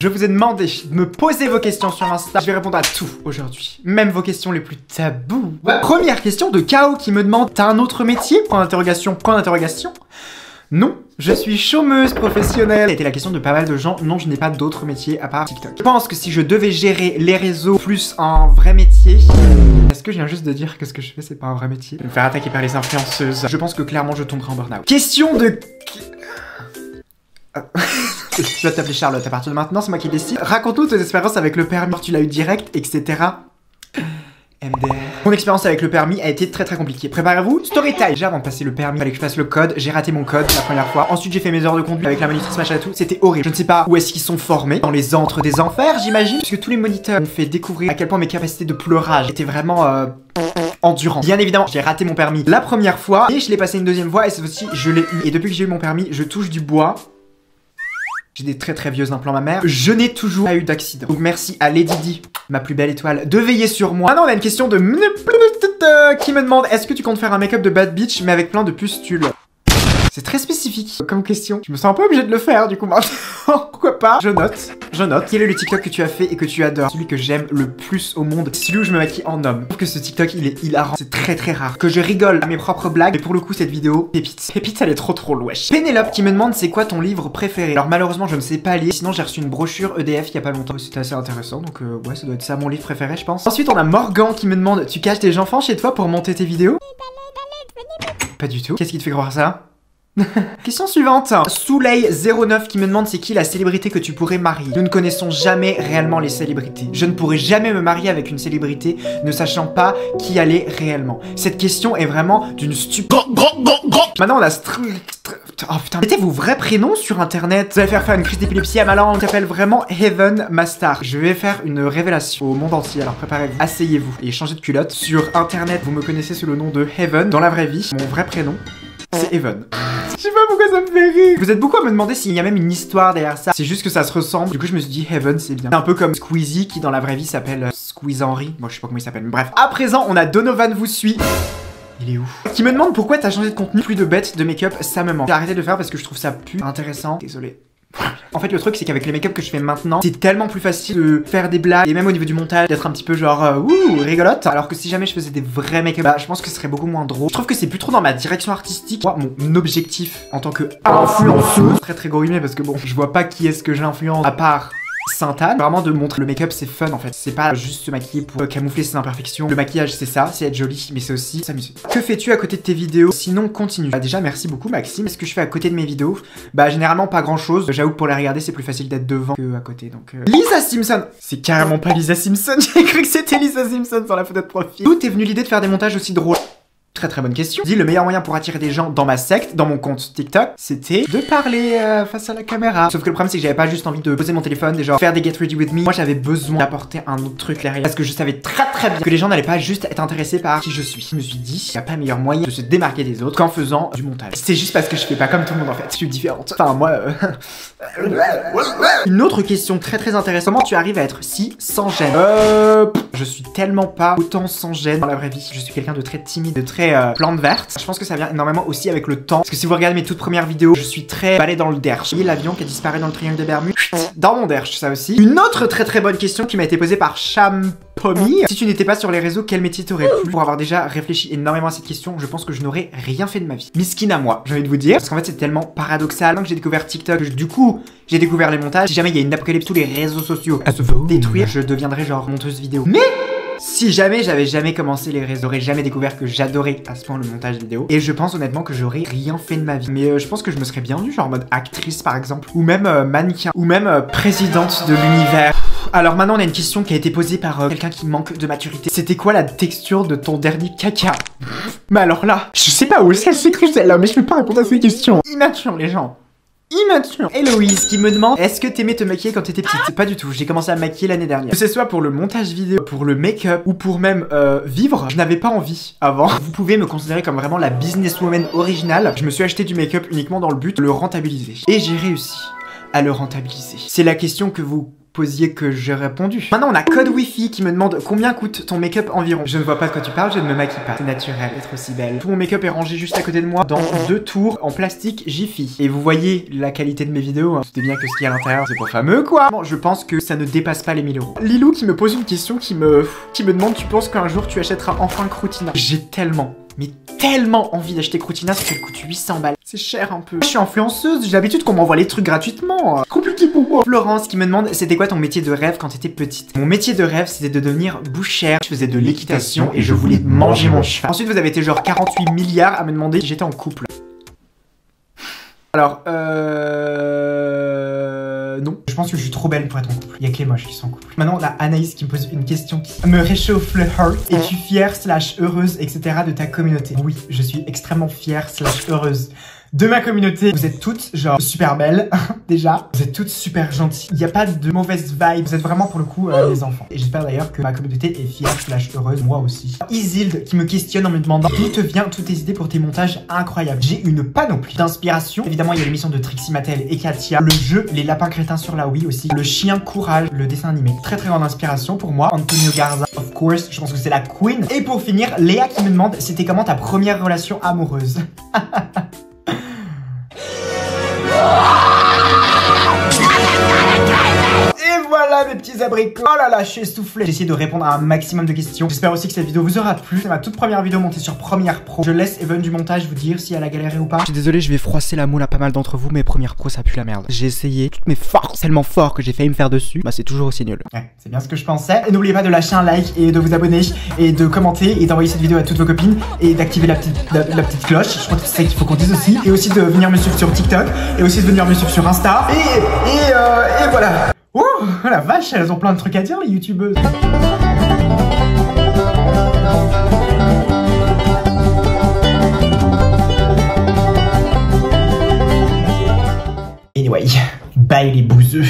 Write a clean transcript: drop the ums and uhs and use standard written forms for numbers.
Je vous ai demandé de me poser vos questions sur Insta. Je vais répondre à tout aujourd'hui. Même vos questions les plus tabous. Ouais. Première question de Kao qui me demande: t'as un autre métier? Point d'interrogation, point d'interrogation. Non, je suis chômeuse professionnelle. C'était la question de pas mal de gens. Non, je n'ai pas d'autre métier à part TikTok. Je pense que si je devais gérer les réseaux plus un vrai métier... Est-ce que je viens juste de dire que ce que je fais c'est pas un vrai métier? Me faire attaquer par les influenceuses. Je pense que clairement je tomberai en burn-out. Question de... Je vais t'appeler Charlotte à partir de maintenant, c'est moi qui décide. Raconte-nous tes expériences avec le permis. Tu l'as eu direct, etc. MDR. Mon expérience avec le permis a été très compliquée. Préparez-vous, story time. Déjà avant de passer le permis, il fallait que je fasse le code. J'ai raté mon code la première fois. Ensuite j'ai fait mes heures de conduite avec la monitrice machin et tout. C'était horrible. Je ne sais pas où est-ce qu'ils sont formés. Dans les antres des enfers, j'imagine. Puisque tous les moniteurs m'ont fait découvrir à quel point mes capacités de pleurage étaient vraiment endurant. Bien évidemment, j'ai raté mon permis la première fois et je l'ai passé une deuxième fois et cette fois-ci je l'ai eu. Et depuis que j'ai eu mon permis, je touche du bois. J'ai des très vieux implants mammaires. Je n'ai toujours pas eu d'accident. Donc merci à Lady Di, ma plus belle étoile, de veiller sur moi. Maintenant on a une question de qui me demande: est-ce que tu comptes faire un make-up de bad bitch mais avec plein de pustules? C'est très spécifique comme question. Je me sens un peu obligé de le faire du coup maintenant. Pourquoi pas? Je note. Quel est le TikTok que tu as fait et que tu adores? Celui que j'aime le plus au monde, c'est celui où je me maquille en homme. Je trouve que ce TikTok il est hilarant. C'est très rare. Que je rigole à mes propres blagues. Mais pour le coup cette vidéo, pépite. Pépite elle est trop wesh. Pénélope qui me demande: c'est quoi ton livre préféré? Alors malheureusement je ne sais pas lire. Sinon j'ai reçu une brochure EDF il y a pas longtemps. C'était assez intéressant. Donc ouais ça doit être ça mon livre préféré je pense. Ensuite on a Morgan qui me demande: tu caches tes enfants chez toi pour monter tes vidéos? Pas du tout. Qu'est-ce qui te fait croire ça? Question suivante. Souley09 qui me demande: c'est qui la célébrité que tu pourrais marier? Nous ne connaissons jamais réellement les célébrités. Je ne pourrais jamais me marier avec une célébrité ne sachant pas qui elle est réellement. Cette question est vraiment d'une stupide... Maintenant on a oh putain, mettez vos vrais prénoms sur internet. Vous allez faire une crise d'épilepsie à ma langue. Qui s'appelle vraiment Heaven Mastar. Je vais faire une révélation au monde entier. Alors préparez-vous, asseyez-vous et changez de culotte. Sur internet vous me connaissez sous le nom de Heaven. Dans la vraie vie, mon vrai prénom c'est Evan. Je sais pas pourquoi ça me fait rire. Vous êtes beaucoup à me demander s'il y a même une histoire derrière ça. C'est juste que ça se ressemble. Du coup je me suis dit Heaven c'est bien. C'est un peu comme Squeezie qui dans la vraie vie s'appelle Squeeze Henry. Moi je sais pas comment il s'appelle mais bref. À présent on a Donovan vous suit. Il est où? Qui me demande pourquoi t'as changé de contenu. Plus de bêtes de make-up, ça me manque. J'ai arrêté de le faire parce que je trouve ça plus intéressant. Désolé. En fait le truc c'est qu'avec les make-up que je fais maintenant, c'est tellement plus facile de faire des blagues et même au niveau du montage d'être un petit peu genre ouh rigolote. Alors que si jamais je faisais des vrais make-up, bah je pense que ce serait beaucoup moins drôle. Je trouve que c'est plus trop dans ma direction artistique. Moi mon objectif en tant que influenceuse, très gros guillemets parce que bon je vois pas qui est-ce que j'influence à part Sainte-Anne, vraiment de montrer le make-up c'est fun en fait. C'est pas juste se maquiller pour camoufler ses imperfections. Le maquillage c'est ça, c'est être joli, mais c'est aussi s'amuser. Que fais-tu à côté de tes vidéos? Sinon continue. Bah déjà merci beaucoup Maxime. Ce que je fais à côté de mes vidéos, bah généralement pas grand chose. J'avoue que pour les regarder c'est plus facile d'être devant que à côté donc Lisa Simpson. C'est carrément pas Lisa Simpson. J'ai cru que c'était Lisa Simpson sur la photo de profil. D'où t'es venue l'idée de faire des montages aussi drôles? Très bonne question. Dis le meilleur moyen pour attirer des gens dans ma secte, dans mon compte TikTok, c'était de parler face à la caméra. Sauf que le problème c'est que j'avais pas juste envie de poser mon téléphone, déjà faire des get ready with me. Moi j'avais besoin d'apporter un autre truc derrière parce que je savais très bien que les gens n'allaient pas juste être intéressés par qui je suis. Je me suis dit, y a pas meilleur moyen de se démarquer des autres qu'en faisant du montage. C'est juste parce que je fais pas comme tout le monde en fait. Je suis différente. Enfin moi. Une autre question très intéressante. Comment tu arrives à être si sans gêne? Je suis tellement pas autant sans gêne dans la vraie vie. Je suis quelqu'un de très timide, de très plante verte. Je pense que ça vient énormément aussi avec le temps. Parce que si vous regardez mes toutes premières vidéos, je suis très balai dans le derche. Vous voyez l'avion qui a disparu dans le triangle des Bermudes? Dans mon derche, ça aussi. Une autre très bonne question qui m'a été posée par Champomy. Si tu n'étais pas sur les réseaux, quel métier t'aurais plu? Pour avoir déjà réfléchi énormément à cette question, je pense que je n'aurais rien fait de ma vie. Miskine à moi, j'ai envie de vous dire. Parce qu'en fait, c'est tellement paradoxal. Quand j'ai découvert TikTok, du coup, j'ai découvert les montages. Si jamais il y a une apocalypse, tous les réseaux sociaux à se détruire, je deviendrai genre monteuse vidéo. Mais si jamais j'avais jamais commencé les réseaux, j'aurais jamais découvert que j'adorais à ce point le montage vidéo. Et je pense honnêtement que j'aurais rien fait de ma vie. Mais je pense que je me serais bien vue, genre en mode actrice par exemple. Ou même mannequin. Ou même présidente de l'univers. Alors maintenant on a une question qui a été posée par quelqu'un qui manque de maturité. C'était quoi la texture de ton dernier caca? Mais alors là, je sais pas où est-ce qu'elle s'est crue celle-là, mais je peux pas répondre à ces questions. Immature les gens. Immature. Héloïse qui me demande: est-ce que t'aimais te maquiller quand t'étais petite? Pas du tout, j'ai commencé à me maquiller l'année dernière. Que ce soit pour le montage vidéo, pour le make-up ou pour même vivre, je n'avais pas envie avant. Vous pouvez me considérer comme vraiment la businesswoman originale. Je me suis acheté du make-up uniquement dans le but de le rentabiliser. Et j'ai réussi à le rentabiliser. C'est la question que vous supposiez que j'ai répondu. Maintenant, on a Code Wi-Fi qui me demande combien coûte ton make-up environ. Je ne vois pas de quoi tu parles, je ne me maquille pas. C'est naturel d'être aussi belle. Tout mon make-up est rangé juste à côté de moi dans 2 tours en plastique Jiffy. Et vous voyez la qualité de mes vidéos, hein. Vous savez bien que ce qu'il y a à l'intérieur, c'est pas fameux quoi. Bon, je pense que ça ne dépasse pas les 1000 €. Lilou qui me pose une question qui me demande, tu penses qu'un jour tu achèteras enfin Crutina? J'ai tellement envie d'acheter Crutina, parce qu'elle coûte 800 balles. C'est cher un peu. Je suis influenceuse, j'ai l'habitude qu'on m'envoie les trucs gratuitement. Compliqué pour moi. Florence qui me demande, c'était quoi ton métier de rêve quand t'étais petite? Mon métier de rêve, c'était de devenir bouchère. Je faisais de l'équitation et je voulais manger mon cheval. Ensuite, vous avez été genre 48 milliards à me demander si j'étais en couple. Alors, non. Je pense que je suis trop belle pour être en couple. Il y a que les moches qui sont en couple. Maintenant, on a Anaïs qui me pose une question qui me réchauffe le heart. Es-tu fière / heureuse, etc. de ta communauté? Oui, je suis extrêmement fière / heureuse de ma communauté. Vous êtes toutes genre super belles, déjà. Vous êtes toutes super gentilles. Il n'y a pas de mauvaise vibe. Vous êtes vraiment pour le coup les enfants. Et j'espère d'ailleurs que ma communauté est fière / heureuse, moi aussi. Isilde qui me questionne en me demandant d'où te viennent toutes tes idées pour tes montages incroyables. J'ai une panoplie d'inspiration. Évidemment, il y a l'émission de Trixie Mattel et Katia, le jeu Les Lapins Crétins sur la Wii aussi, le chien Courage, le dessin animé. Très grande inspiration pour moi. Antonio Garza, of course, je pense que c'est la queen. Et pour finir, Léa qui me demande c'était comment ta première relation amoureuse. Et voilà mes petits abricots. Oh là là, je suis essoufflé. J'ai essayé de répondre à un maximum de questions. J'espère aussi que cette vidéo vous aura plu. C'est ma toute première vidéo montée sur Premiere Pro. Je laisse Even du montage vous dire si elle a galéré ou pas. Je suis désolé, je vais froisser la moule à pas mal d'entre vous, mais Premiere Pro ça pue la merde. J'ai essayé toutes mes forces, tellement fort que j'ai failli me faire dessus. Bah c'est toujours aussi nul. Ouais, c'est bien ce que je pensais. Et n'oubliez pas de lâcher un like et de vous abonner et de commenter et d'envoyer cette vidéo à toutes vos copines et d'activer la petite cloche. Je crois que c'est ça qu'il faut qu'on dise aussi. Et aussi de venir me suivre sur TikTok et aussi de venir me suivre sur Insta. Et voilà. Oh la vache, elles ont plein de trucs à dire les youtubeuses. Anyway, bye les bouseux.